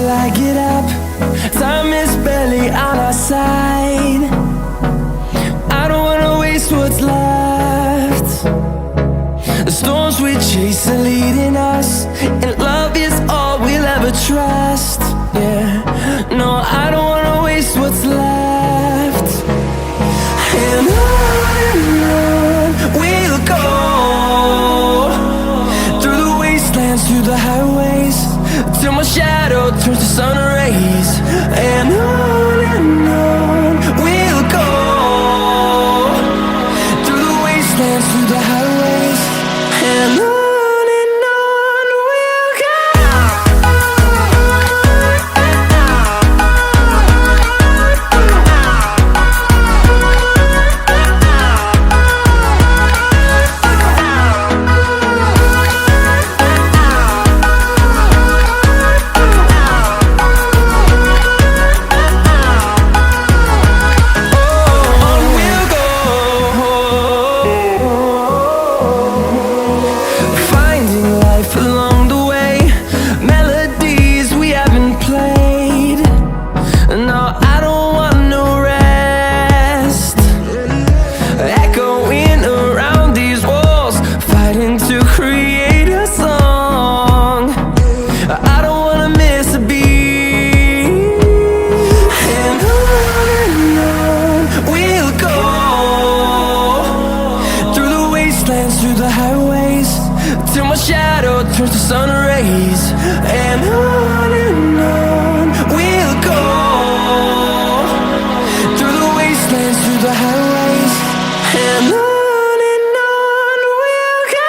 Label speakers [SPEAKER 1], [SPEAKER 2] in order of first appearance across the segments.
[SPEAKER 1] till I get up. Time is barely on our side. I don't wanna waste what's left. The storms we chase are leading us, and love is all we'll ever trust. Yeah, no, I don't wanna waste what's left. And on we'll go, through the wastelands, through the highways, till my shadow turns to sun rays. And on we'll go, through the wastelands, through the highways, and on we'll go. Along the way, melodies we haven't played. No, I don't want no rest. Echoing around these walls, fighting to create a song. I don't wanna miss a beat. And on we'll go, through the wastelands, through the highways, till my shadow turns to sun rays. And on we'll go, through the wastelands, through the highways, and on we'll go.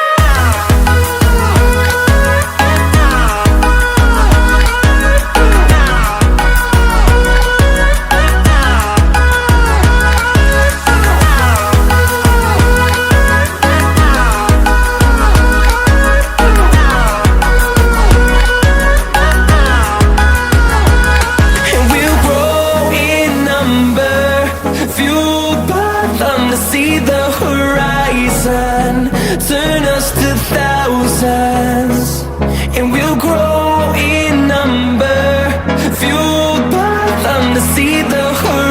[SPEAKER 1] See the horizon, turn us to thousands, and we'll grow in number, fueled by them to see the horizon.